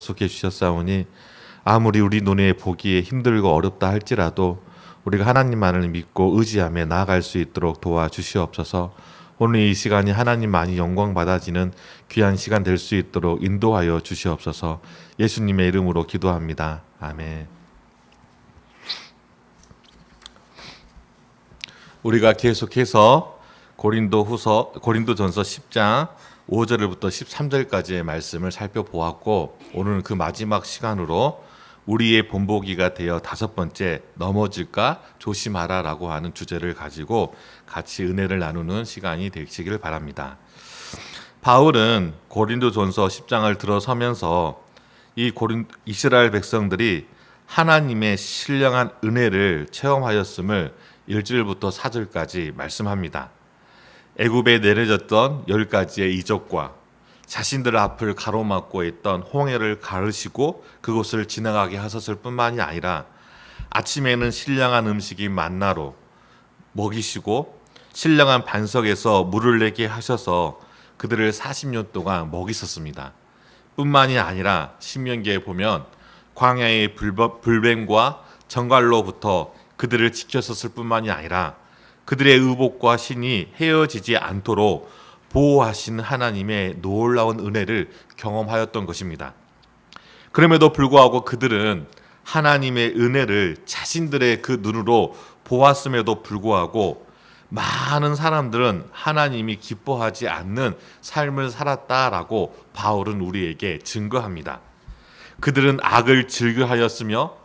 약속해 주셨사오니 아무리 우리 눈에 보기에 힘들고 어렵다 할지라도 우리가 하나님만을 믿고 의지하며 나아갈 수 있도록 도와주시옵소서. 오늘 이 시간이 하나님만이 영광 받아지는 귀한 시간 될 수 있도록 인도하여 주시옵소서. 예수님의 이름으로 기도합니다. 아멘. 우리가 계속해서 고린도전서 10장 5절부터 13절까지의 말씀을 살펴보았고, 오늘은 그 마지막 시간으로 우리의 본보기가 되어 5번째 넘어질까 조심하라 라고 하는 주제를 가지고 같이 은혜를 나누는 시간이 되시길 바랍니다. 바울은 고린도전서 10장을 들어서면서 이 이스라엘 백성들이 하나님의 신령한 은혜를 체험하였음을 1절부터 4절까지 말씀합니다. 애굽에 내려졌던 10가지의 이적과 자신들 앞을 가로막고 있던 홍해를 가르시고 그곳을 지나가게 하셨을 뿐만이 아니라 아침에는 신령한 음식이 만나로 먹이시고 신령한 반석에서 물을 내게 하셔서 그들을 40년 동안 먹이셨습니다. 뿐만이 아니라 신명기에 보면 광야의 불뱀과 정갈로부터 그들을 지켰었을 뿐만이 아니라 그들의 의복과 신이 헤어지지 않도록 보호하시는 하나님의 놀라운 은혜를 경험하였던 것입니다. 그럼에도 불구하고 그들은 하나님의 은혜를 자신들의 그 눈으로 보았음에도 불구하고 많은 사람들은 하나님이 기뻐하지 않는 삶을 살았다라고 바울은 우리에게 증거합니다. 그들은 악을 즐겨하였으며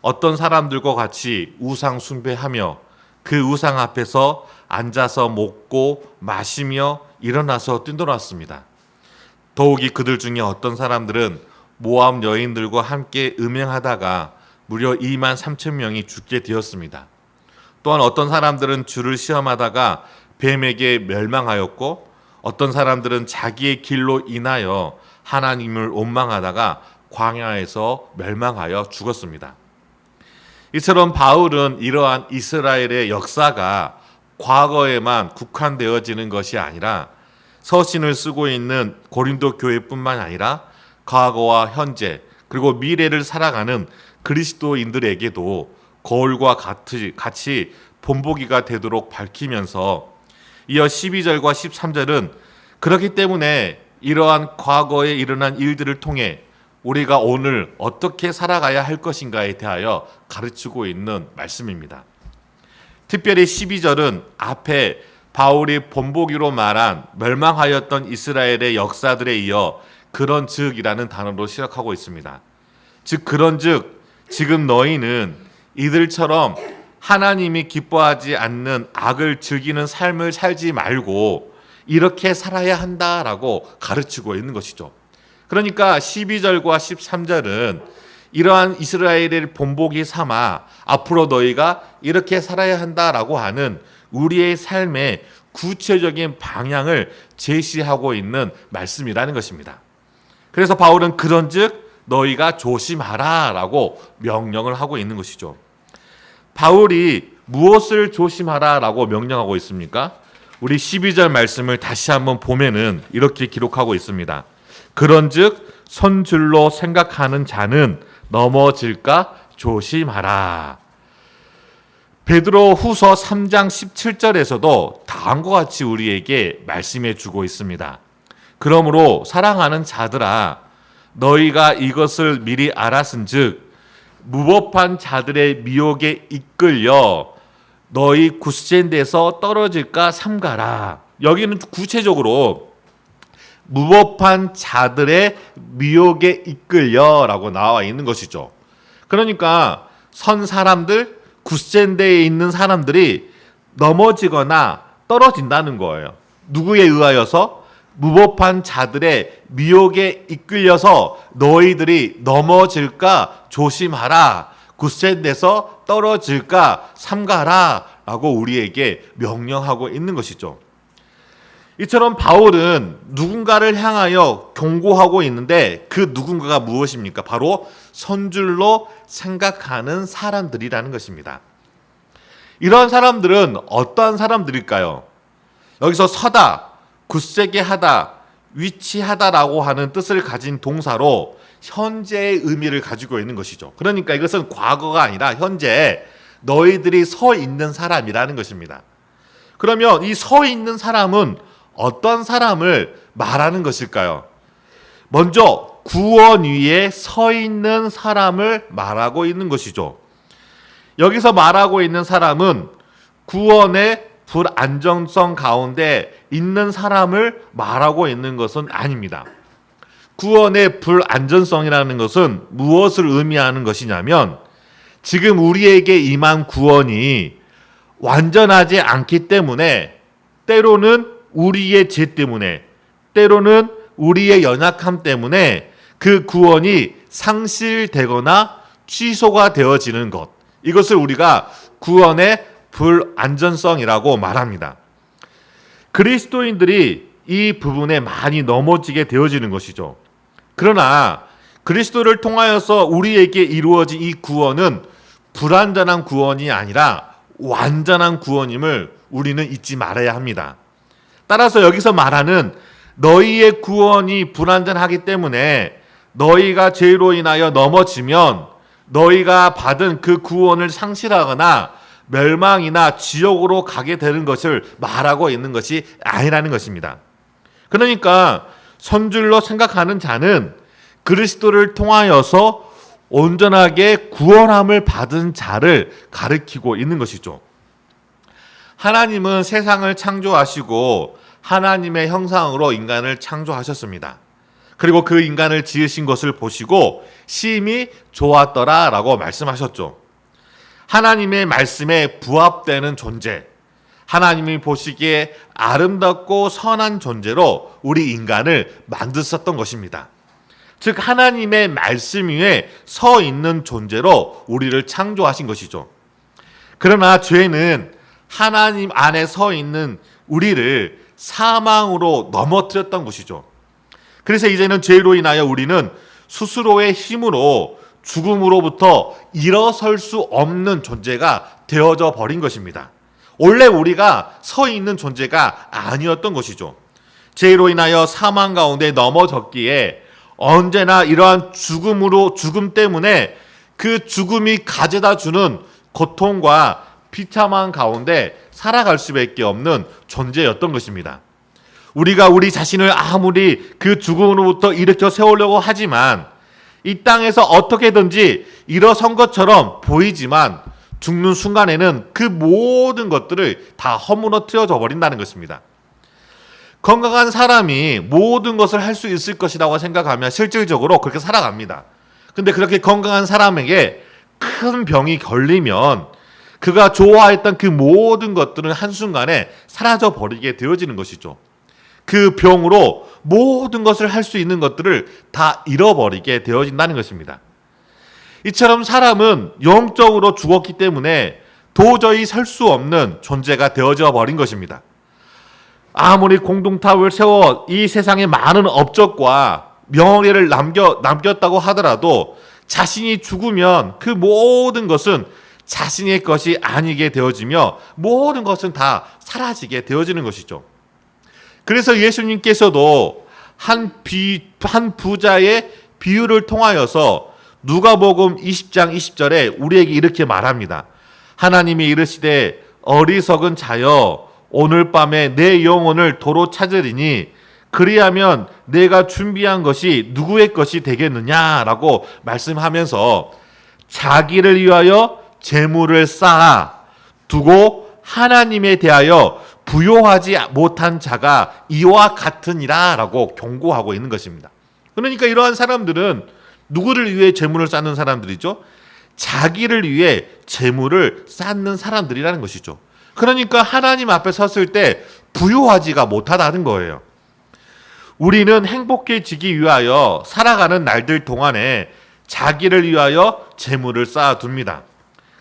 어떤 사람들과 같이 우상 숭배하며 그 우상 앞에서 앉아서 먹고 마시며 일어나서 뛰놀았습니다. 더욱이 그들 중에 어떤 사람들은 모압 여인들과 함께 음행하다가 무려 2만 3천 명이 죽게 되었습니다. 또한 어떤 사람들은 주를 시험하다가 뱀에게 멸망하였고, 어떤 사람들은 자기의 길로 인하여 하나님을 원망하다가 광야에서 멸망하여 죽었습니다. 이처럼 바울은 이러한 이스라엘의 역사가 과거에만 국한되어지는 것이 아니라 서신을 쓰고 있는 고린도 교회뿐만 아니라 과거와 현재 그리고 미래를 살아가는 그리스도인들에게도 거울과 같이 본보기가 되도록 밝히면서 이어 12절과 13절은 그렇기 때문에 이러한 과거에 일어난 일들을 통해 우리가 오늘 어떻게 살아가야 할 것인가에 대하여 가르치고 있는 말씀입니다. 특별히 12절은 앞에 바울이 본보기로 말한 멸망하였던 이스라엘의 역사들에 이어 그런즉이라는 단어로 시작하고 있습니다. 즉 그런즉 지금 너희는 이들처럼 하나님이 기뻐하지 않는 악을 즐기는 삶을 살지 말고 이렇게 살아야 한다라고 가르치고 있는 것이죠. 그러니까 12절과 13절은 이러한 이스라엘의 본보기 삼아 앞으로 너희가 이렇게 살아야 한다라고 하는 우리의 삶의 구체적인 방향을 제시하고 있는 말씀이라는 것입니다. 그래서 바울은 그런즉 너희가 조심하라 라고 명령을 하고 있는 것이죠. 바울이 무엇을 조심하라 라고 명령하고 있습니까? 우리 12절 말씀을 다시 한번 보면은 이렇게 기록하고 있습니다. 그런즉 선줄로 생각하는 자는 넘어질까 조심하라. 베드로 후서 3장 17절에서도 다음과 같이 우리에게 말씀해 주고 있습니다. 그러므로 사랑하는 자들아 너희가 이것을 미리 알았은즉 무법한 자들의 미혹에 이끌려 너희 굳센 데서 떨어질까 삼가라. 여기는 구체적으로 무법한 자들의 미혹에 이끌려라고 나와 있는 것이죠. 그러니까 선 사람들, 굳센 데에 있는 사람들이 넘어지거나 떨어진다는 거예요. 누구에 의하여서? 무법한 자들의 미혹에 이끌려서 너희들이 넘어질까 조심하라. 굳센 데서 떨어질까 삼가라 라고 우리에게 명령하고 있는 것이죠. 이처럼 바울은 누군가를 향하여 경고하고 있는데 그 누군가가 무엇입니까? 바로 선줄로 생각하는 사람들이라는 것입니다. 이런 사람들은 어떠한 사람들일까요? 여기서 서다, 굳세게 하다, 위치하다라고 하는 뜻을 가진 동사로 현재의 의미를 가지고 있는 것이죠. 그러니까 이것은 과거가 아니라 현재 너희들이 서 있는 사람이라는 것입니다. 그러면 이 서 있는 사람은 어떤 사람을 말하는 것일까요? 먼저 구원 위에 서 있는 사람을 말하고 있는 것이죠. 여기서 말하고 있는 사람은 구원의 불안정성 가운데 있는 사람을 말하고 있는 것은 아닙니다. 구원의 불안전성이라는 것은 무엇을 의미하는 것이냐면 지금 우리에게 임한 구원이 완전하지 않기 때문에 때로는 우리의 죄 때문에 때로는 우리의 연약함 때문에 그 구원이 상실되거나 취소가 되어지는 것, 이것을 우리가 구원의 불안전성이라고 말합니다. 그리스도인들이 이 부분에 많이 넘어지게 되어지는 것이죠. 그러나 그리스도를 통하여서 우리에게 이루어진 이 구원은 불완전한 구원이 아니라 완전한 구원임을 우리는 잊지 말아야 합니다. 따라서 여기서 말하는 너희의 구원이 불완전하기 때문에 너희가 죄로 인하여 넘어지면 너희가 받은 그 구원을 상실하거나 멸망이나 지옥으로 가게 되는 것을 말하고 있는 것이 아니라는 것입니다. 그러니까 선줄로 생각하는 자는 그리스도를 통하여서 온전하게 구원함을 받은 자를 가리키고 있는 것이죠. 하나님은 세상을 창조하시고 하나님의 형상으로 인간을 창조하셨습니다. 그리고 그 인간을 지으신 것을 보시고 심히 좋았더라라고 말씀하셨죠. 하나님의 말씀에 부합되는 존재, 하나님이 보시기에 아름답고 선한 존재로 우리 인간을 만드셨던 것입니다. 즉 하나님의 말씀 위에 서 있는 존재로 우리를 창조하신 것이죠. 그러나 죄는 하나님 안에 서 있는 우리를 사망으로 넘어뜨렸던 것이죠. 그래서 이제는 죄로 인하여 우리는 스스로의 힘으로 죽음으로부터 일어설 수 없는 존재가 되어져 버린 것입니다. 원래 우리가 서 있는 존재가 아니었던 것이죠. 죄로 인하여 사망 가운데 넘어졌기에 언제나 이러한 죽음 때문에 그 죽음이 가져다 주는 고통과 비참한 가운데 살아갈 수밖에 없는 존재였던 것입니다. 우리가 우리 자신을 아무리 그 죽음으로부터 일으켜 세우려고 하지만 이 땅에서 어떻게든지 일어선 것처럼 보이지만 죽는 순간에는 그 모든 것들을 다 허물어뜨려져 버린다는 것입니다. 건강한 사람이 모든 것을 할 수 있을 것이라고 생각하면 실질적으로 그렇게 살아갑니다. 근데 그렇게 건강한 사람에게 큰 병이 걸리면 그가 좋아했던 그 모든 것들은 한순간에 사라져 버리게 되어지는 것이죠. 그 병으로 모든 것을 할 수 있는 것들을 다 잃어버리게 되어진다는 것입니다. 이처럼 사람은 영적으로 죽었기 때문에 도저히 설 수 없는 존재가 되어져 버린 것입니다. 아무리 공동탑을 세워 이 세상에 많은 업적과 명예를 남겼다고 하더라도 자신이 죽으면 그 모든 것은 자신의 것이 아니게 되어지며 모든 것은 다 사라지게 되어지는 것이죠. 그래서 예수님께서도 한 부자의 비유를 통하여서 누가복음 20장 20절에 우리에게 이렇게 말합니다. 하나님이 이르시되 어리석은 자여 오늘 밤에 내 영혼을 도로 찾으리니 그리하면 내가 준비한 것이 누구의 것이 되겠느냐라고 말씀하면서 자기를 위하여 재물을 쌓아 두고 하나님에 대하여 부요하지 못한 자가 이와 같으니라 라고 경고하고 있는 것입니다. 그러니까 이러한 사람들은 누구를 위해 재물을 쌓는 사람들이죠? 자기를 위해 재물을 쌓는 사람들이라는 것이죠. 그러니까 하나님 앞에 섰을 때 부요하지가 못하다는 거예요. 우리는 행복해지기 위하여 살아가는 날들 동안에 자기를 위하여 재물을 쌓아둡니다.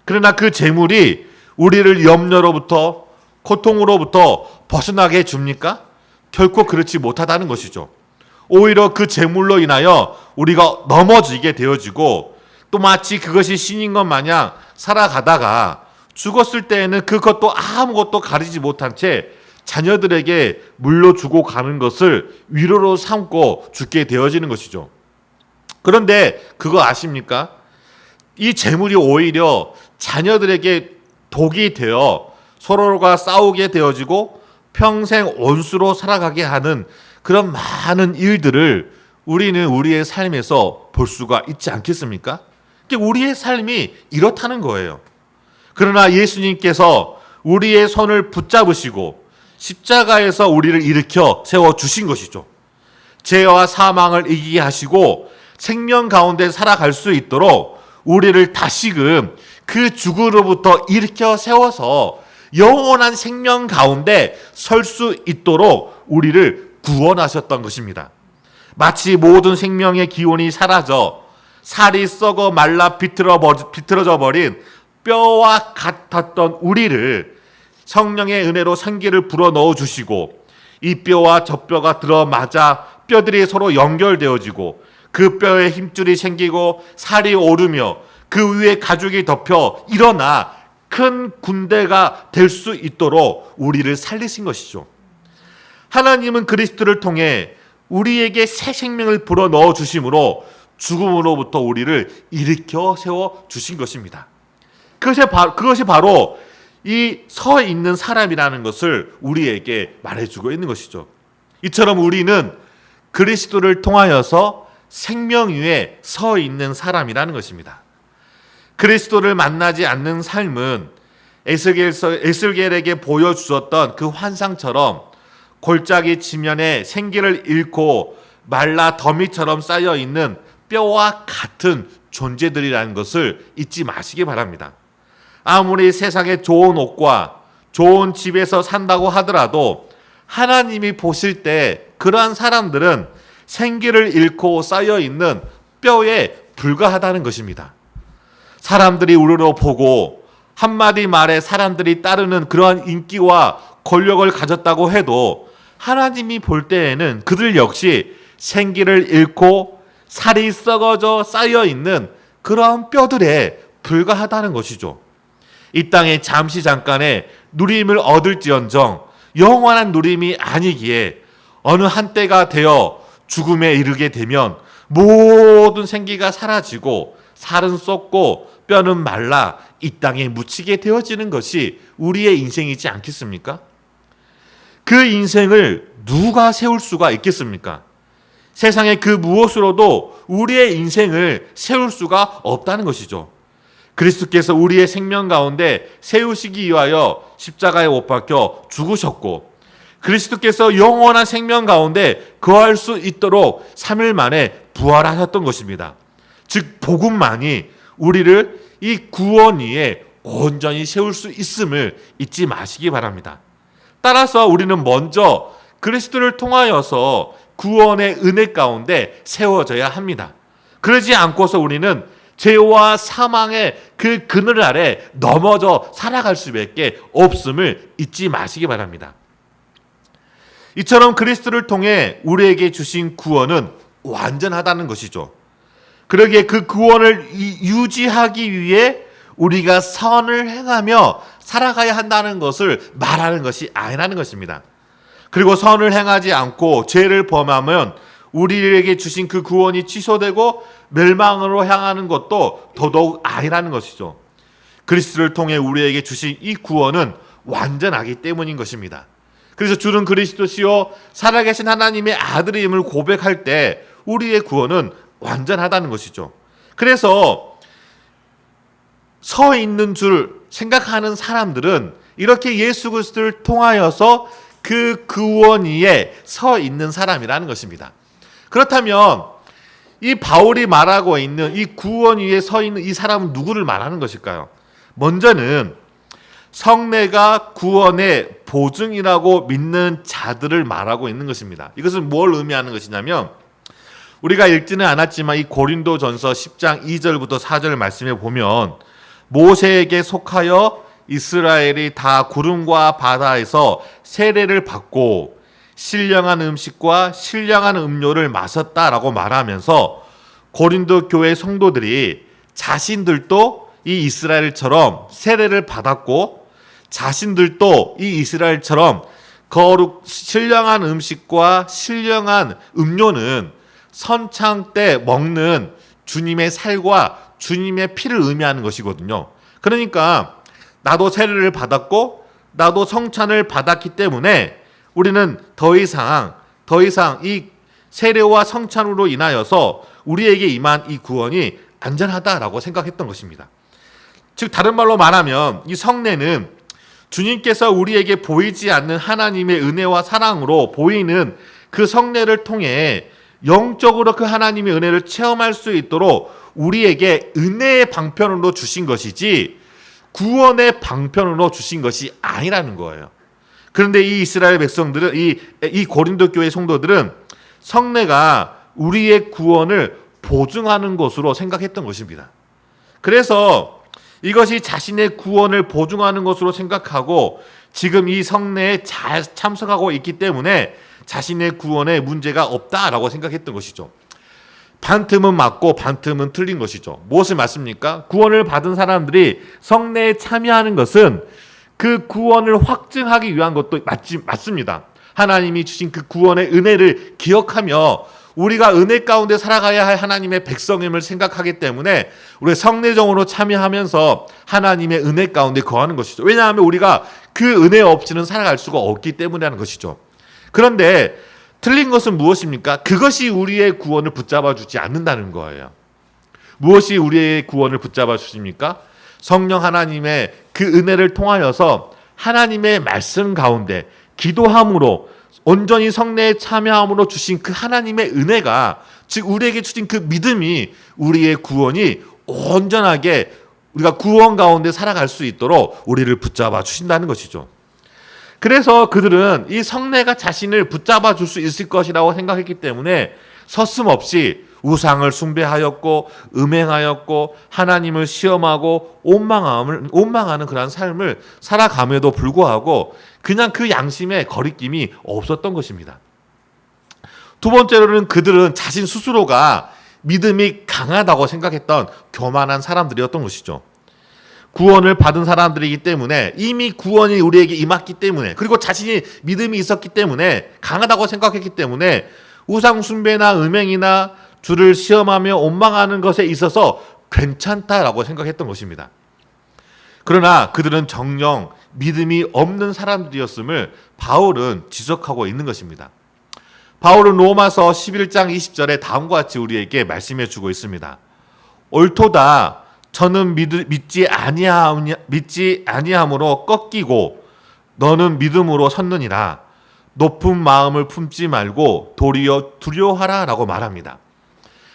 그러나 그 재물이 우리를 염려로부터 고통으로부터 벗어나게 해줍니까? 결코 그렇지 못하다는 것이죠. 오히려 그 재물로 인하여 우리가 넘어지게 되어지고 또 마치 그것이 신인 것 마냥 살아가다가 죽었을 때에는 그것도 아무것도 가리지 못한 채 자녀들에게 물려주고 가는 것을 위로로 삼고 죽게 되어지는 것이죠. 그런데 그거 아십니까? 이 재물이 오히려 자녀들에게 독이 되어 서로가 싸우게 되어지고 평생 원수로 살아가게 하는 그런 많은 일들을 우리는 우리의 삶에서 볼 수가 있지 않겠습니까? 우리의 삶이 이렇다는 거예요. 그러나 예수님께서 우리의 손을 붙잡으시고 십자가에서 우리를 일으켜 세워주신 것이죠. 죄와 사망을 이기게 하시고 생명 가운데 살아갈 수 있도록 우리를 다시금 그 죽음으로부터 일으켜 세워서 영원한 생명 가운데 설 수 있도록 우리를 구원하셨던 것입니다. 마치 모든 생명의 기운이 사라져 살이 썩어 말라 비틀어져 버린 뼈와 같았던 우리를 성령의 은혜로 생기를 불어넣어 주시고 이 뼈와 저 뼈가 들어맞아 뼈들이 서로 연결되어지고 그 뼈에 힘줄이 생기고 살이 오르며 그 위에 가죽이 덮여 일어나 큰 군대가 될 수 있도록 우리를 살리신 것이죠. 하나님은 그리스도를 통해 우리에게 새 생명을 불어넣어 주심으로 죽음으로부터 우리를 일으켜 세워 주신 것입니다. 그것이 바로 이 서 있는 사람이라는 것을 우리에게 말해주고 있는 것이죠. 이처럼 우리는 그리스도를 통하여서 생명 위에 서 있는 사람이라는 것입니다. 그리스도를 만나지 않는 삶은 에스겔에게 보여주었던 그 환상처럼 골짜기 지면에 생기를 잃고 말라 더미처럼 쌓여있는 뼈와 같은 존재들이라는 것을 잊지 마시기 바랍니다. 아무리 세상에 좋은 옷과 좋은 집에서 산다고 하더라도 하나님이 보실 때 그러한 사람들은 생기를 잃고 쌓여있는 뼈에 불과하다는 것입니다. 사람들이 우러러 보고 한마디 말에 사람들이 따르는 그러한 인기와 권력을 가졌다고 해도 하나님이 볼 때에는 그들 역시 생기를 잃고 살이 썩어져 쌓여있는 그러한 뼈들에 불과하다는 것이죠. 이 땅에 잠시 잠깐의 누림을 얻을지언정 영원한 누림이 아니기에 어느 한때가 되어 죽음에 이르게 되면 모든 생기가 사라지고 살은 썩고 뼈는 말라 이 땅에 묻히게 되어지는 것이 우리의 인생이지 않겠습니까? 그 인생을 누가 세울 수가 있겠습니까? 세상의 그 무엇으로도 우리의 인생을 세울 수가 없다는 것이죠. 그리스도께서 우리의 생명 가운데 세우시기 위하여 십자가에 못 박혀 죽으셨고 그리스도께서 영원한 생명 가운데 거할 수 있도록 3일 만에 부활하셨던 것입니다. 즉 복음만이 우리를 이 구원 위에 온전히 세울 수 있음을 잊지 마시기 바랍니다. 따라서 우리는 먼저 그리스도를 통하여서 구원의 은혜 가운데 세워져야 합니다. 그러지 않고서 우리는 죄와 사망의 그 그늘 아래 넘어져 살아갈 수밖에 없음을 잊지 마시기 바랍니다. 이처럼 그리스도를 통해 우리에게 주신 구원은 완전하다는 것이죠. 그러기에 그 구원을 유지하기 위해 우리가 선을 행하며 살아가야 한다는 것을 말하는 것이 아니라는 것입니다. 그리고 선을 행하지 않고 죄를 범하면 우리에게 주신 그 구원이 취소되고 멸망으로 향하는 것도 더더욱 아니라는 것이죠. 그리스도를 통해 우리에게 주신 이 구원은 완전하기 때문인 것입니다. 그래서 주는 그리스도시요 살아계신 하나님의 아들임을 고백할 때 우리의 구원은 완전하다는 것이죠. 그래서 서 있는 줄 생각하는 사람들은 이렇게 예수 그리스도를 통하여서 그 구원 위에 서 있는 사람이라는 것입니다. 그렇다면 이 바울이 말하고 있는 이 구원 위에 서 있는 이 사람은 누구를 말하는 것일까요? 먼저는 성례가 구원의 보증이라고 믿는 자들을 말하고 있는 것입니다. 이것은 뭘 의미하는 것이냐면 우리가 읽지는 않았지만 이 고린도전서 10장 2절부터 4절 말씀에 보면 모세에게 속하여 이스라엘이 다 구름과 바다에서 세례를 받고 신령한 음식과 신령한 음료를 마셨다라고 말하면서 고린도 교회 성도들이 자신들도 이 이스라엘처럼 세례를 받았고 자신들도 이 이스라엘처럼 신령한 음식과 신령한 음료는 선창 때 먹는 주님의 살과 주님의 피를 의미하는 것이거든요. 그러니까 나도 세례를 받았고 나도 성찬을 받았기 때문에 우리는 더 이상 이 세례와 성찬으로 인하여서 우리에게 임한 이 구원이 안전하다라고 생각했던 것입니다. 즉 다른 말로 말하면 이 성례는 주님께서 우리에게 보이지 않는 하나님의 은혜와 사랑으로 보이는 그 성례를 통해 영적으로 그 하나님의 은혜를 체험할 수 있도록 우리에게 은혜의 방편으로 주신 것이지 구원의 방편으로 주신 것이 아니라는 거예요. 그런데 이 이스라엘 백성들은 이 고린도 교회 성도들은 성례가 우리의 구원을 보증하는 것으로 생각했던 것입니다. 그래서 이것이 자신의 구원을 보증하는 것으로 생각하고 지금 이 성례에 잘 참석하고 있기 때문에 자신의 구원에 문제가 없다라고 생각했던 것이죠. 반틈은 맞고 반틈은 틀린 것이죠. 무엇을 맞습니까? 구원을 받은 사람들이 성례에 참여하는 것은 그 구원을 확증하기 위한 것도 맞습니다. 하나님이 주신 그 구원의 은혜를 기억하며 우리가 은혜 가운데 살아가야 할 하나님의 백성임을 생각하기 때문에 우리가 성례정으로 참여하면서 하나님의 은혜 가운데 거하는 것이죠. 왜냐하면 우리가 그 은혜 없이는 살아갈 수가 없기 때문에 하는 것이죠. 그런데 틀린 것은 무엇입니까? 그것이 우리의 구원을 붙잡아 주지 않는다는 거예요. 무엇이 우리의 구원을 붙잡아 주십니까? 성령 하나님의 그 은혜를 통하여서 하나님의 말씀 가운데 기도함으로 온전히 성례에 참여함으로 주신 그 하나님의 은혜가, 즉 우리에게 주신 그 믿음이 우리의 구원이 온전하게 우리가 구원 가운데 살아갈 수 있도록 우리를 붙잡아 주신다는 것이죠. 그래서 그들은 이 성례가 자신을 붙잡아 줄 수 있을 것이라고 생각했기 때문에 서슴없이 우상을 숭배하였고 음행하였고 하나님을 시험하고 온망하는 그런 삶을 살아감에도 불구하고 그냥 그 양심에 거리낌이 없었던 것입니다. 두 번째로는 그들은 자신 스스로가 믿음이 강하다고 생각했던 교만한 사람들이었던 것이죠. 구원을 받은 사람들이기 때문에 이미 구원이 우리에게 임했기 때문에 그리고 자신이 믿음이 있었기 때문에 강하다고 생각했기 때문에 우상 숭배나 음행이나 주를 시험하며 원망하는 것에 있어서 괜찮다라고 생각했던 것입니다. 그러나 그들은 정녕 믿음이 없는 사람들이었음을 바울은 지적하고 있는 것입니다. 바울은 로마서 11장 20절에 다음과 같이 우리에게 말씀해 주고 있습니다. 옳도다 저는 믿지 아니함으로 꺾이고 너는 믿음으로 섰느니라. 높은 마음을 품지 말고 도리어 두려워하라 라고 말합니다.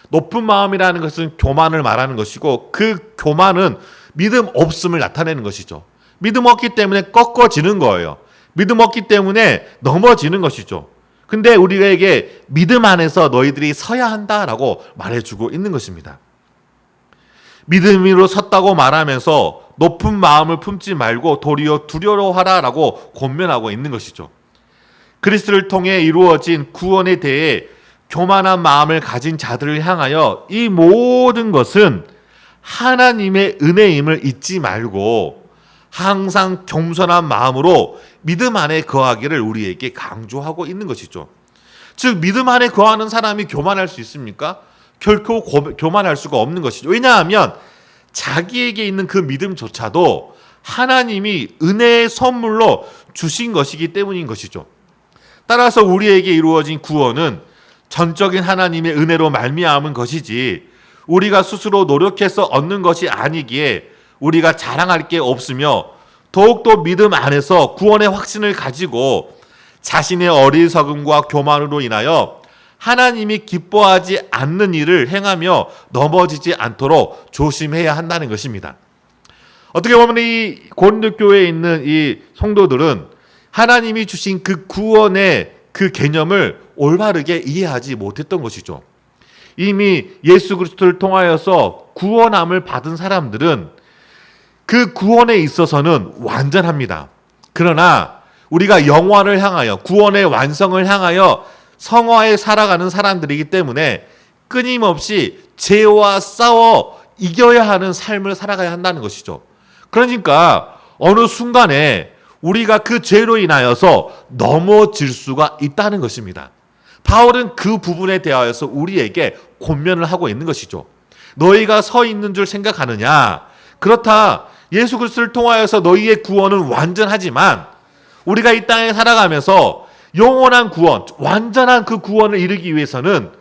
높은 마음이라는 것은 교만을 말하는 것이고 그 교만은 믿음 없음을 나타내는 것이죠. 믿음 없기 때문에 꺾어지는 거예요. 믿음 없기 때문에 넘어지는 것이죠. 근데 우리에게 믿음 안에서 너희들이 서야 한다라고 말해주고 있는 것입니다. 믿음으로 섰다고 말하면서 높은 마음을 품지 말고 도리어 두려워하라라고 권면하고 있는 것이죠. 그리스도를 통해 이루어진 구원에 대해 교만한 마음을 가진 자들을 향하여 이 모든 것은 하나님의 은혜임을 잊지 말고 항상 겸손한 마음으로 믿음 안에 거하기를 우리에게 강조하고 있는 것이죠. 즉 믿음 안에 거하는 사람이 교만할 수 있습니까? 결코 교만할 수가 없는 것이죠. 왜냐하면 자기에게 있는 그 믿음조차도 하나님이 은혜의 선물로 주신 것이기 때문인 것이죠. 따라서 우리에게 이루어진 구원은 전적인 하나님의 은혜로 말미암은 것이지 우리가 스스로 노력해서 얻는 것이 아니기에 우리가 자랑할 게 없으며 더욱더 믿음 안에서 구원의 확신을 가지고 자신의 어리석음과 교만으로 인하여 하나님이 기뻐하지 않는 일을 행하며 넘어지지 않도록 조심해야 한다는 것입니다. 어떻게 보면 이 고린도 교회에 있는 이 성도들은 하나님이 주신 그 구원의 그 개념을 올바르게 이해하지 못했던 것이죠. 이미 예수 그리스도를 통하여서 구원함을 받은 사람들은 그 구원에 있어서는 완전합니다. 그러나 우리가 영원을 향하여 구원의 완성을 향하여 성화에 살아가는 사람들이기 때문에 끊임없이 죄와 싸워 이겨야 하는 삶을 살아가야 한다는 것이죠. 그러니까 어느 순간에 우리가 그 죄로 인하여서 넘어질 수가 있다는 것입니다. 바울은 그 부분에 대하여서 우리에게 권면을 하고 있는 것이죠. 너희가 서 있는 줄 생각하느냐? 그렇다. 예수 그리스도를 통하여서 너희의 구원은 완전하지만 우리가 이 땅에 살아가면서 영원한 구원, 완전한 그 구원을 이루기 위해서는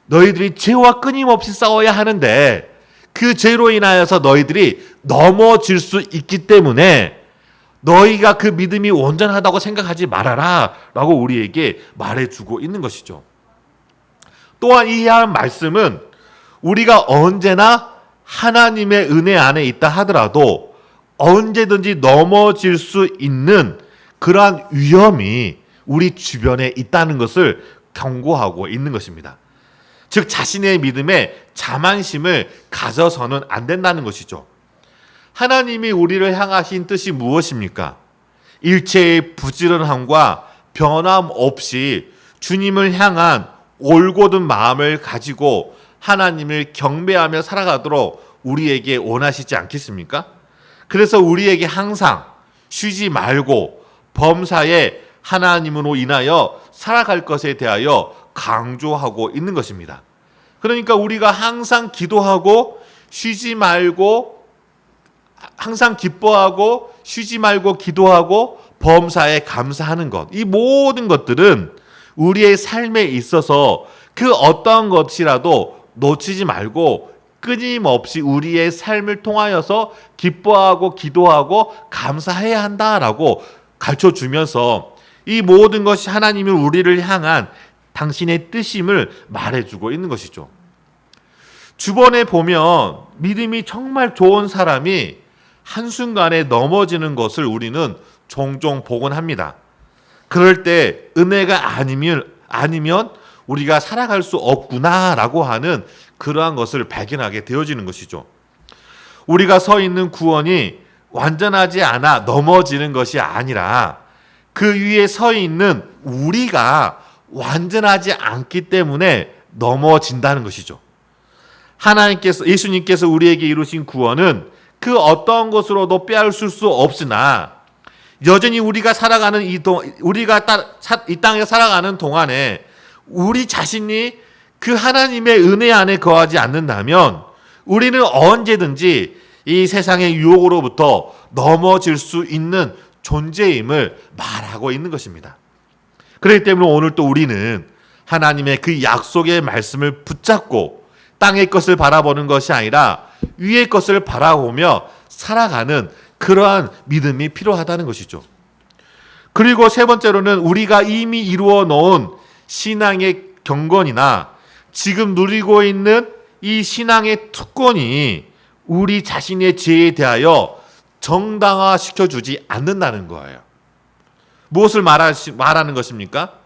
너희들이 죄와 끊임없이 싸워야 하는데 그 죄로 인하여서 너희들이 넘어질 수 있기 때문에 너희가 그 믿음이 온전하다고 생각하지 말아라 라고 우리에게 말해주고 있는 것이죠. 또한 이 말씀은 우리가 언제나 하나님의 은혜 안에 있다 하더라도 언제든지 넘어질 수 있는 그러한 위험이 우리 주변에 있다는 것을 경고하고 있는 것입니다. 즉 자신의 믿음에 자만심을 가져서는 안 된다는 것이죠. 하나님이 우리를 향하신 뜻이 무엇입니까? 일체의 부지런함과 변함없이 주님을 향한 올곧은 마음을 가지고 하나님을 경배하며 살아가도록 우리에게 원하시지 않겠습니까? 그래서 우리에게 항상 쉬지 말고 범사에 하나님으로 인하여 살아갈 것에 대하여 강조하고 있는 것입니다. 그러니까 우리가 항상 기도하고 쉬지 말고 항상 기뻐하고 쉬지 말고 기도하고 범사에 감사하는 것, 이 모든 것들은 우리의 삶에 있어서 그 어떤 것이라도 놓치지 말고 끊임없이 우리의 삶을 통하여서 기뻐하고 기도하고 감사해야 한다라고 가르쳐주면서 이 모든 것이 하나님이 우리를 향한 당신의 뜻임을 말해주고 있는 것이죠. 주변에 보면 믿음이 정말 좋은 사람이 한순간에 넘어지는 것을 우리는 종종 보곤 합니다. 그럴 때 은혜가 아니면 우리가 살아갈 수 없구나라고 하는 그러한 것을 발견하게 되어지는 것이죠. 우리가 서 있는 구원이 완전하지 않아 넘어지는 것이 아니라 그 위에 서 있는 우리가 완전하지 않기 때문에 넘어진다는 것이죠. 예수님께서 우리에게 이루신 구원은 그 어떤 것으로도 빼앗을 수 없으나 여전히 우리가 살아가는 이 땅에 살아가는 동안에 우리 자신이 그 하나님의 은혜 안에 거하지 않는다면 우리는 언제든지 이 세상의 유혹으로부터 넘어질 수 있는 존재임을 말하고 있는 것입니다. 그렇기 때문에 오늘 또 우리는 하나님의 그 약속의 말씀을 붙잡고 땅의 것을 바라보는 것이 아니라 위의 것을 바라보며 살아가는 그러한 믿음이 필요하다는 것이죠. 그리고 세 번째로는 우리가 이미 이루어 놓은 신앙의 경건이나 지금 누리고 있는 이 신앙의 특권이 우리 자신의 죄에 대하여 정당화시켜주지 않는다는 거예요. 무엇을 말하는 것입니까?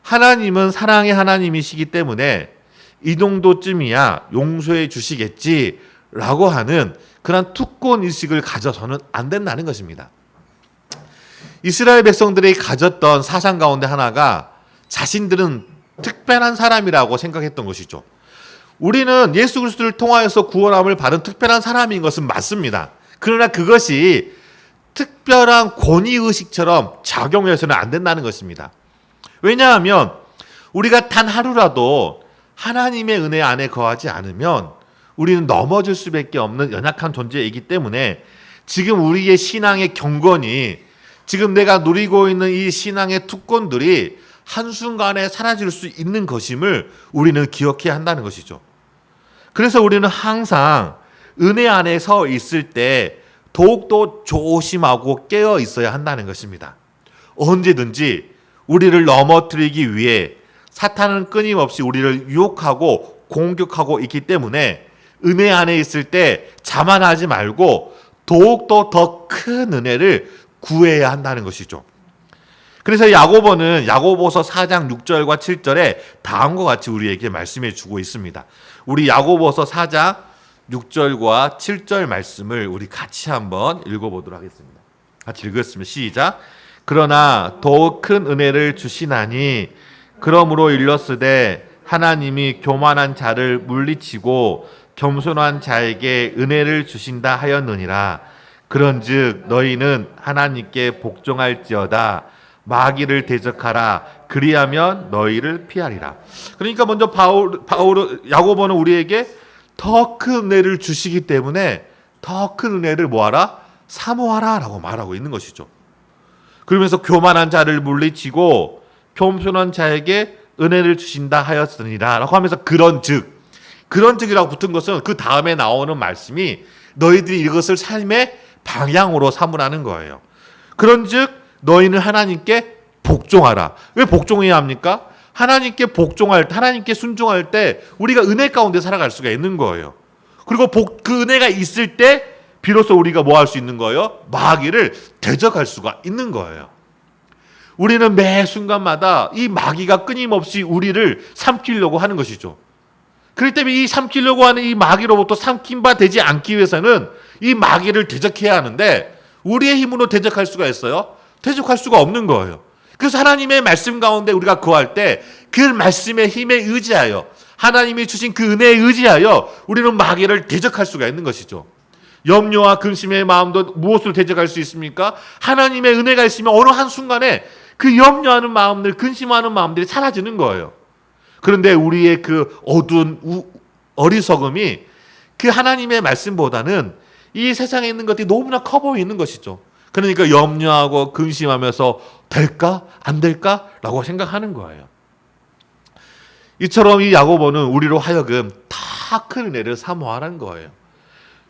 하나님은 사랑의 하나님이시기 때문에 이 정도쯤이야 용서해 주시겠지라고 하는 그런 특권의식을 가져서는 안 된다는 것입니다. 이스라엘 백성들이 가졌던 사상 가운데 하나가 자신들은 특별한 사람이라고 생각했던 것이죠. 우리는 예수 그리스도를 통하여서 구원함을 받은 특별한 사람인 것은 맞습니다. 그러나 그것이 특별한 권위의식처럼 작용해서는 안 된다는 것입니다. 왜냐하면 우리가 단 하루라도 하나님의 은혜 안에 거하지 않으면 우리는 넘어질 수밖에 없는 연약한 존재이기 때문에 지금 우리의 신앙의 경건이 지금 내가 누리고 있는 이 신앙의 특권들이 한순간에 사라질 수 있는 것임을 우리는 기억해야 한다는 것이죠. 그래서 우리는 항상 은혜 안에 서 있을 때 더욱더 조심하고 깨어 있어야 한다는 것입니다. 언제든지 우리를 넘어뜨리기 위해 사탄은 끊임없이 우리를 유혹하고 공격하고 있기 때문에 은혜 안에 있을 때 자만하지 말고 더욱더 더 큰 은혜를 구해야 한다는 것이죠. 그래서 야고보는 야고보서 4장 6절과 7절에 다음과 같이 우리에게 말씀해 주고 있습니다. 우리 야고보서 4장 6절과 7절 말씀을 우리 같이 한번 읽어보도록 하겠습니다. 같이 읽겠습니다. 시작. 그러나 더욱 큰 은혜를 주시나니 그러므로 일렀으되 하나님이 교만한 자를 물리치고 겸손한 자에게 은혜를 주신다 하였느니라. 그런즉 너희는 하나님께 복종할지어다. 마귀를 대적하라. 그리하면 너희를 피하리라. 그러니까 먼저 야고보는 우리에게 더 큰 은혜를 주시기 때문에 더 큰 은혜를 뭐하라? 사모하라 라고 말하고 있는 것이죠. 그러면서 교만한 자를 물리치고 겸손한 자에게 은혜를 주신다 하였으니라 라고 하면서 그런즉이라고 붙은 것은 그 다음에 나오는 말씀이 너희들이 이것을 삶의 방향으로 삼으라는 거예요. 그런즉 너희는 하나님께 복종하라. 왜 복종해야 합니까? 하나님께 순종할 때 우리가 은혜 가운데 살아갈 수가 있는 거예요. 그리고 그 은혜가 있을 때 비로소 우리가 뭐 할 수 있는 거예요? 마귀를 대적할 수가 있는 거예요. 우리는 매 순간마다 이 마귀가 끊임없이 우리를 삼키려고 하는 것이죠. 그렇기 때문에 이 삼키려고 하는 이 마귀로부터 삼킨 바 되지 않기 위해서는 이 마귀를 대적해야 하는데 우리의 힘으로 대적할 수가 있어요? 대적할 수가 없는 거예요. 그래서 하나님의 말씀 가운데 우리가 거할 때 그 말씀의 힘에 의지하여 하나님이 주신 그 은혜에 의지하여 우리는 마귀를 대적할 수가 있는 것이죠. 염려와 근심의 마음도 무엇으로 대적할 수 있습니까? 하나님의 은혜가 있으면 어느 한순간에 그 염려하는 마음들, 근심하는 마음들이 사라지는 거예요. 그런데 우리의 그 어두운 어리석음이 그 하나님의 말씀보다는 이 세상에 있는 것들이 너무나 커 보이는 것이죠. 그러니까 염려하고 근심하면서 될까? 안 될까? 라고 생각하는 거예요. 이처럼 이 야고보는 우리로 하여금 다 큰 은혜를 사모하라는 거예요.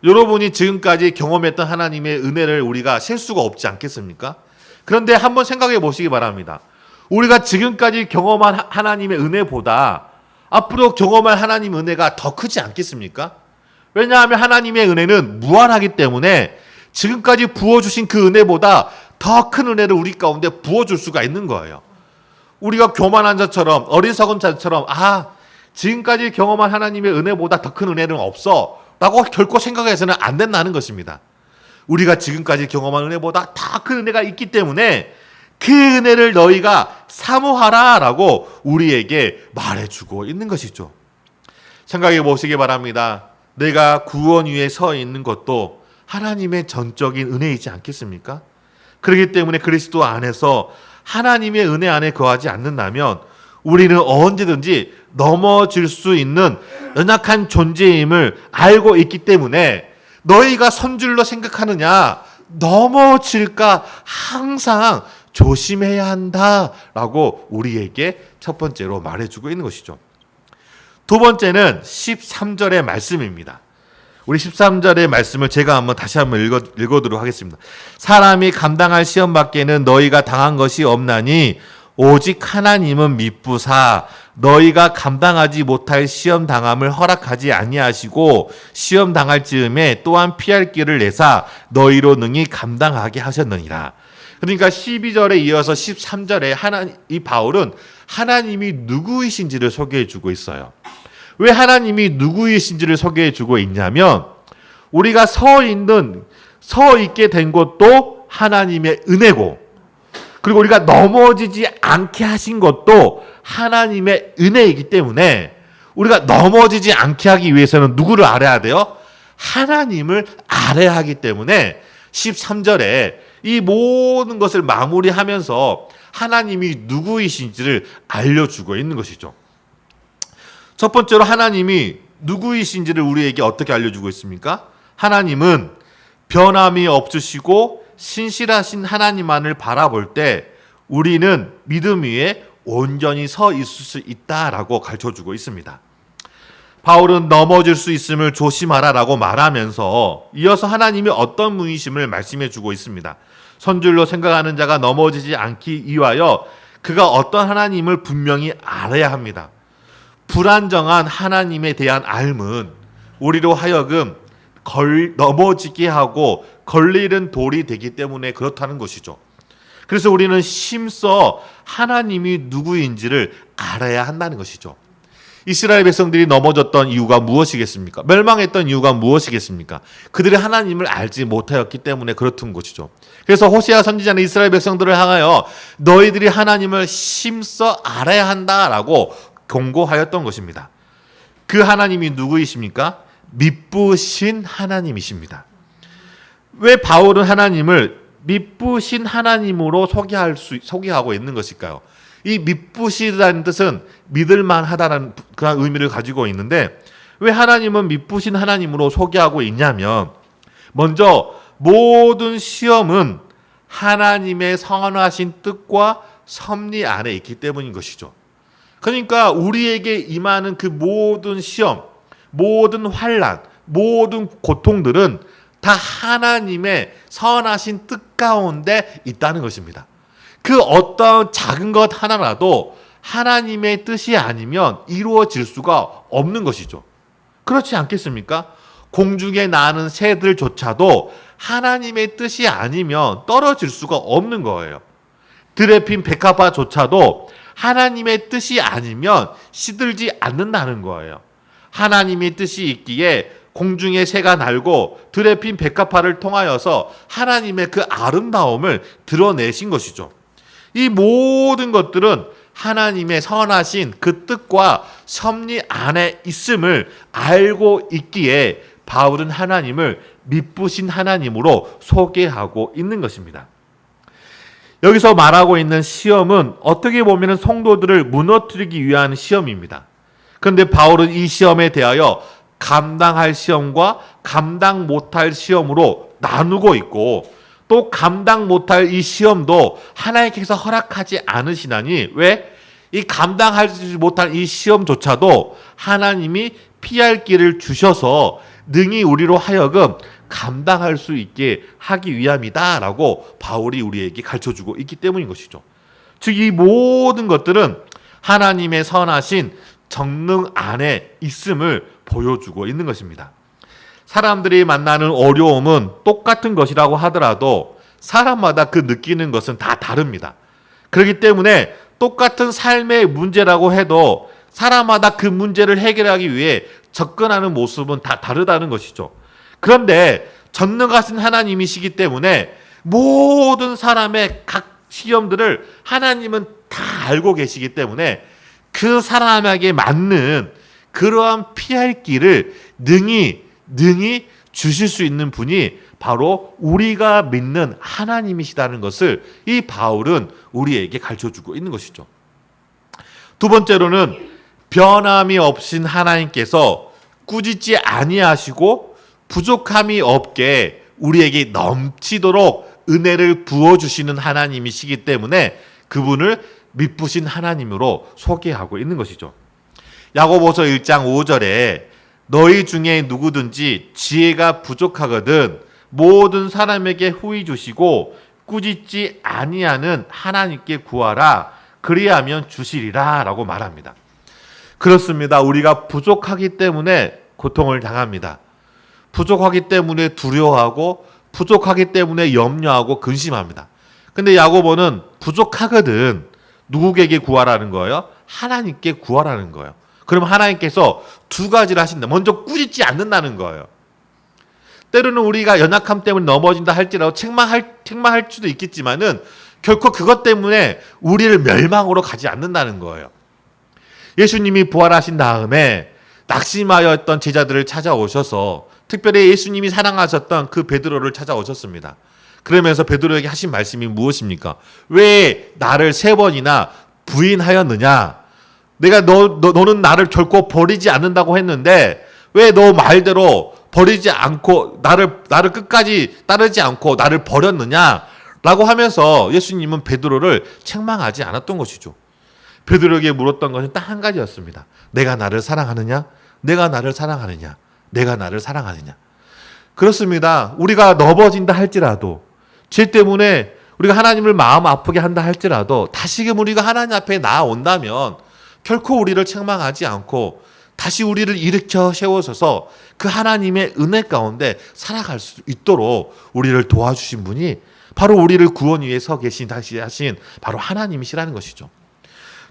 여러분이 지금까지 경험했던 하나님의 은혜를 우리가 셀 수가 없지 않겠습니까? 그런데 한번 생각해 보시기 바랍니다. 우리가 지금까지 경험한 하나님의 은혜보다 앞으로 경험할 하나님의 은혜가 더 크지 않겠습니까? 왜냐하면 하나님의 은혜는 무한하기 때문에 지금까지 부어주신 그 은혜보다 더 큰 은혜를 우리 가운데 부어줄 수가 있는 거예요. 우리가 교만한 자처럼 어리석은 자처럼 지금까지 경험한 하나님의 은혜보다 더 큰 은혜는 없어 라고 결코 생각해서는 안 된다는 것입니다. 우리가 지금까지 경험한 은혜보다 더 큰 은혜가 있기 때문에 그 은혜를 너희가 사모하라 라고 우리에게 말해주고 있는 것이죠. 생각해 보시기 바랍니다. 내가 구원 위에 서 있는 것도 하나님의 전적인 은혜이지 않겠습니까? 그렇기 때문에 그리스도 안에서 하나님의 은혜 안에 거하지 않는다면 우리는 언제든지 넘어질 수 있는 연약한 존재임을 알고 있기 때문에 너희가 선줄로 생각하느냐? 넘어질까 항상 조심해야 한다라고 우리에게 첫 번째로 말해주고 있는 것이죠. 두 번째는 13절의 말씀입니다. 우리 13절의 말씀을 제가 다시 한번 읽어드리도록 하겠습니다. 사람이 감당할 시험 밖에는 너희가 당한 것이 없나니 오직 하나님은 미쁘사 너희가 감당하지 못할 시험 당함을 허락하지 아니하시고 시험 당할 즈음에 또한 피할 길을 내사 너희로 능히 감당하게 하셨느니라. 그러니까 12절에 이어서 13절에 이 바울은 하나님이 누구이신지를 소개해 주고 있어요. 왜 하나님이 누구이신지를 소개해 주고 있냐면 우리가 서 있게 된 것도 하나님의 은혜고 그리고 우리가 넘어지지 않게 하신 것도 하나님의 은혜이기 때문에 우리가 넘어지지 않게 하기 위해서는 누구를 알아야 돼요? 하나님을 알아야 하기 때문에 13절에 이 모든 것을 마무리하면서 하나님이 누구이신지를 알려주고 있는 것이죠. 첫 번째로 하나님이 누구이신지를 우리에게 어떻게 알려주고 있습니까? 하나님은 변함이 없으시고 신실하신 하나님만을 바라볼 때 우리는 믿음 위에 온전히 서 있을 수 있다라고 가르쳐주고 있습니다. 바울은 넘어질 수 있음을 조심하라라고 말하면서 이어서 하나님이 어떤 분이심을 말씀해주고 있습니다. 선줄로 생각하는 자가 넘어지지 않기 위하여 그가 어떤 하나님을 분명히 알아야 합니다. 불안정한 하나님에 대한 알은 우리로 하여금 넘어지게 하고 걸리는 돌이 되기 때문에 그렇다는 것이죠. 그래서 우리는 힘써 하나님이 누구인지를 알아야 한다는 것이죠. 이스라엘 백성들이 넘어졌던 이유가 무엇이겠습니까? 멸망했던 이유가 무엇이겠습니까? 그들이 하나님을 알지 못하였기 때문에 그렇던 것이죠. 그래서 호세아 선지자는 이스라엘 백성들을 향하여 너희들이 하나님을 힘써 알아야 한다라고 경고하였던 것입니다. 그 하나님이 누구이십니까? 미쁘신 하나님이십니다. 왜 바울은 하나님을 미쁘신 하나님으로 소개하고 있는 것일까요? 이 믿부시다는 뜻은 믿을만하다는 그런 의미를 가지고 있는데, 왜 하나님은 믿부신 하나님으로 소개하고 있냐면, 먼저 모든 시험은 하나님의 선하신 뜻과 섭리 안에 있기 때문인 것이죠. 그러니까 우리에게 임하는 그 모든 시험, 모든 환난, 모든 고통들은 다 하나님의 선하신 뜻 가운데 있다는 것입니다. 그 어떤 작은 것 하나라도 하나님의 뜻이 아니면 이루어질 수가 없는 것이죠. 그렇지 않겠습니까? 공중에 나는 새들조차도 하나님의 뜻이 아니면 떨어질 수가 없는 거예요. 들에 핀 백합화조차도 하나님의 뜻이 아니면 시들지 않는다는 거예요. 하나님의 뜻이 있기에 공중에 새가 날고 들에 핀 백합화를 통하여서 하나님의 그 아름다움을 드러내신 것이죠. 이 모든 것들은 하나님의 선하신 그 뜻과 섭리 안에 있음을 알고 있기에 바울은 하나님을 믿부신 하나님으로 소개하고 있는 것입니다. 여기서 말하고 있는 시험은 어떻게 보면 성도들을 무너뜨리기 위한 시험입니다. 그런데 바울은 이 시험에 대하여 감당할 시험과 감당 못할 시험으로 나누고 있고, 또 감당 못할 이 시험도 하나님께서 허락하지 않으시나니, 왜? 이 감당하지 못할 이 시험조차도 하나님이 피할 길을 주셔서 능히 우리로 하여금 감당할 수 있게 하기 위함이다라고 바울이 우리에게 가르쳐주고 있기 때문인 것이죠. 즉, 이 모든 것들은 하나님의 선하신 정능 안에 있음을 보여주고 있는 것입니다. 사람들이 만나는 어려움은 똑같은 것이라고 하더라도 사람마다 그 느끼는 것은 다 다릅니다. 그렇기 때문에 똑같은 삶의 문제라고 해도 사람마다 그 문제를 해결하기 위해 접근하는 모습은 다 다르다는 것이죠. 그런데 전능하신 하나님이시기 때문에 모든 사람의 각 시험들을 하나님은 다 알고 계시기 때문에 그 사람에게 맞는 그러한 피할 길을 능히 주실 수 있는 분이 바로 우리가 믿는 하나님이시다는 것을 이 바울은 우리에게 가르쳐주고 있는 것이죠. 두 번째로는 변함이 없인 하나님께서 꾸짖지 아니하시고 부족함이 없게 우리에게 넘치도록 은혜를 부어주시는 하나님이시기 때문에 그분을 믿부신 하나님으로 소개하고 있는 것이죠. 야고보서 1장 5절에 너희 중에 누구든지 지혜가 부족하거든 모든 사람에게 후히 주시고 꾸짖지 아니하는 하나님께 구하라 그리하면 주시리라 라고 말합니다. 그렇습니다. 우리가 부족하기 때문에 고통을 당합니다. 부족하기 때문에 두려워하고 부족하기 때문에 염려하고 근심합니다. 근데 야고보는 부족하거든 누구에게 구하라는 거예요? 하나님께 구하라는 거예요. 그럼 하나님께서 두 가지를 하신다. 먼저 꾸짖지 않는다는 거예요. 때로는 우리가 연약함 때문에 넘어진다 할지라도 책망할 수도 있겠지만은 결코 그것 때문에 우리를 멸망으로 가지 않는다는 거예요. 예수님이 부활하신 다음에 낙심하였던 제자들을 찾아오셔서 특별히 예수님이 사랑하셨던 그 베드로를 찾아오셨습니다. 그러면서 베드로에게 하신 말씀이 무엇입니까? 왜 나를 3번이나 부인하였느냐? 내가 너는 나를 결코 버리지 않는다고 했는데 왜 너 말대로 버리지 않고 나를 끝까지 따르지 않고 나를 버렸느냐? 라고 하면서 예수님은 베드로를 책망하지 않았던 것이죠. 베드로에게 물었던 것은 딱 한 가지였습니다. 내가 나를 사랑하느냐? 내가 나를 사랑하느냐? 내가 나를 사랑하느냐? 그렇습니다. 우리가 넘어진다 할지라도 죄 때문에 우리가 하나님을 마음 아프게 한다 할지라도 다시금 우리가 하나님 앞에 나아온다면 결코 우리를 책망하지 않고 다시 우리를 일으켜 세워서서 그 하나님의 은혜 가운데 살아갈 수 있도록 우리를 도와주신 분이 바로 우리를 구원 위에 서 계신 다시 하신 바로 하나님이시라는 것이죠.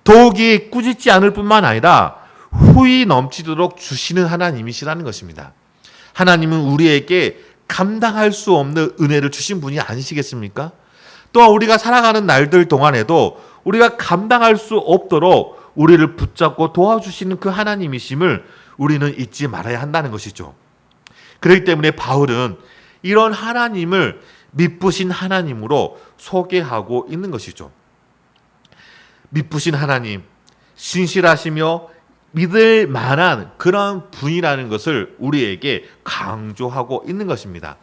더욱이 꾸짖지 않을 뿐만 아니라 후히 넘치도록 주시는 하나님이시라는 것입니다. 하나님은 우리에게 감당할 수 없는 은혜를 주신 분이 아니시겠습니까? 또한 우리가 살아가는 날들 동안에도 우리가 감당할 수 없도록 우리를 붙잡고 도와주시는 그 하나님이심을 우리는 잊지 말아야 한다는 것이죠. 그렇기 때문에 바울은 이런 하나님을 믿부신 하나님으로 소개하고 있는 것이죠. 미쁘신 하나님, 신실하시며 믿을 만한 그런 분이라는 것을 우리에게 강조하고 있는 것입니다.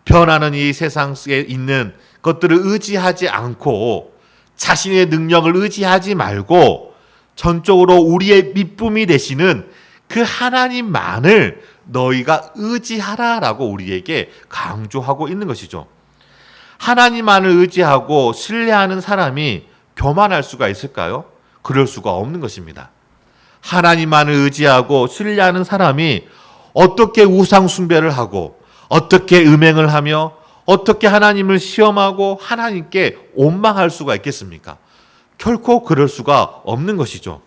변하는 이 세상에 있는 것들을 의지하지 않고 자신의 능력을 의지하지 말고 전적으로 우리의 미쁨이 되시는 그 하나님만을 너희가 의지하라라고 우리에게 강조하고 있는 것이죠. 하나님만을 의지하고 신뢰하는 사람이 교만할 수가 있을까요? 그럴 수가 없는 것입니다. 하나님만을 의지하고 신뢰하는 사람이 어떻게 우상 숭배를 하고 어떻게 음행을 하며 어떻게 하나님을 시험하고 하나님께 원망할 수가 있겠습니까? 결코 그럴 수가 없는 것이죠.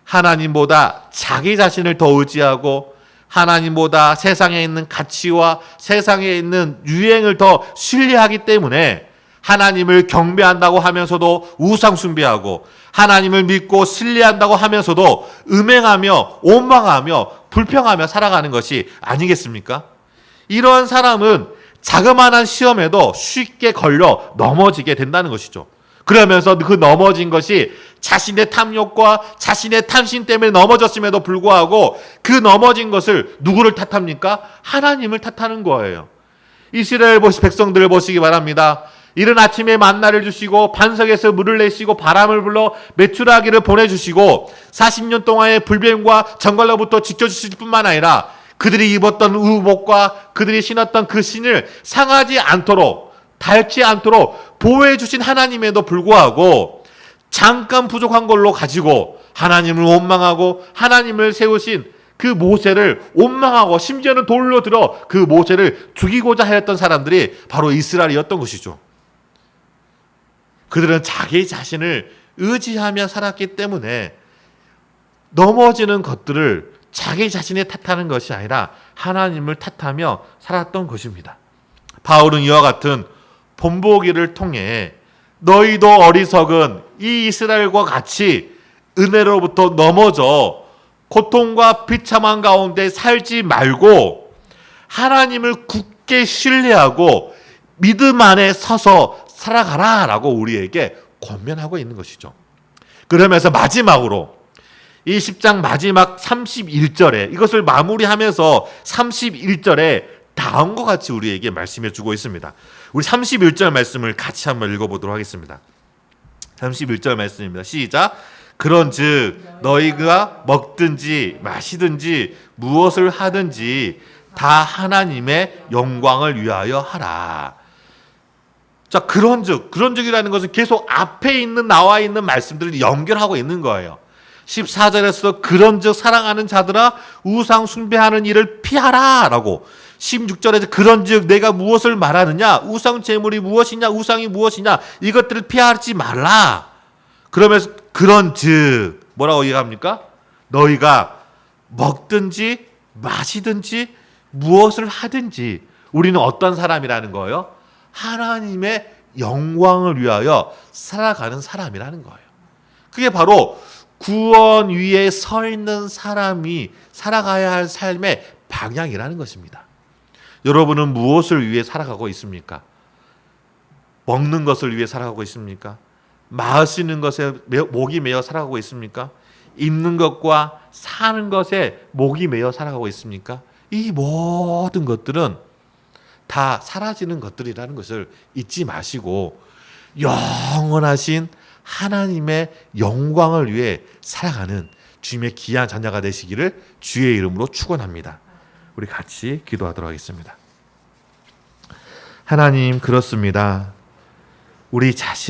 하나님보다 자기 자신을 더 의지하고 하나님보다 세상에 있는 가치와 세상에 있는 유행을 더 신뢰하기 때문에 하나님을 경배한다고 하면서도 우상 숭배하고 하나님을 믿고 신뢰한다고 하면서도 음행하며 원망하며 불평하며 살아가는 것이 아니겠습니까? 이러한 사람은 자그마한 시험에도 쉽게 걸려 넘어지게 된다는 것이죠. 그러면서 그 넘어진 것이 자신의 탐욕과 자신의 탐심 때문에 넘어졌음에도 불구하고 그 넘어진 것을 누구를 탓합니까? 하나님을 탓하는 거예요. 이스라엘 백성들을 보시기 바랍니다. 이른 아침에 만나를 주시고 반석에서 물을 내시고 바람을 불러 메추라기를 보내주시고 40년 동안의 불뱀과 정갈로부터 지켜주실 뿐만 아니라 그들이 입었던 의복과 그들이 신었던 그 신을 상하지 않도록 닳지 않도록 보호해 주신 하나님에도 불구하고 잠깐 부족한 걸로 가지고 하나님을 원망하고 하나님을 세우신 그 모세를 원망하고 심지어는 돌로 들어 그 모세를 죽이고자 하였던 사람들이 바로 이스라엘이었던 것이죠. 그들은 자기 자신을 의지하며 살았기 때문에 넘어지는 것들을 자기 자신을 탓하는 것이 아니라 하나님을 탓하며 살았던 것입니다. 바울은 이와 같은 본보기를 통해 너희도 어리석은 이 이스라엘과 같이 은혜로부터 넘어져 고통과 비참한 가운데 살지 말고 하나님을 굳게 신뢰하고 믿음 안에 서서 살아가라 라고 우리에게 권면하고 있는 것이죠. 그러면서 마지막으로 이 10장 마지막 31절에 이것을 마무리하면서 31절에 다음과 같이 우리에게 말씀해 주고 있습니다. 우리 31절 말씀을 같이 한번 읽어보도록 하겠습니다. 31절 말씀입니다. 시작. 그런즉 너희가 먹든지 마시든지 무엇을 하든지 다 하나님의 영광을 위하여 하라. 자, 그런즉이라는 것은 계속 앞에 있는 나와 있는 말씀들을 연결하고 있는 거예요. 14절에서도 그런즉 사랑하는 자들아 우상 숭배하는 일을 피하라 라고 16절에서 그런즉 내가 무엇을 말하느냐 우상 제물이 무엇이냐 우상이 무엇이냐 이것들을 피하지 말라. 그러면서 그런즉 뭐라고 얘기합니까? 너희가 먹든지 마시든지 무엇을 하든지 우리는 어떤 사람이라는 거예요? 하나님의 영광을 위하여 살아가는 사람이라는 거예요. 그게 바로 구원 위에 서 있는 사람이 살아가야 할 삶의 방향이라는 것입니다. 여러분은 무엇을 위해 살아가고 있습니까? 먹는 것을 위해 살아가고 있습니까? 마시는 것에 목이 메어 살아가고 있습니까? 입는 것과 사는 것에 목이 메어 살아가고 있습니까? 이 모든 것들은 다 사라지는 것들이라는 것을 잊지 마시고 영원하신 하나님의 영광을 위해 살아가는 주님의 귀한 자녀가 되시기를 주의 이름으로 축원합니다. 우리 같이 기도하도록 하겠습니다. 하나님, 그렇습니다. 우리 자신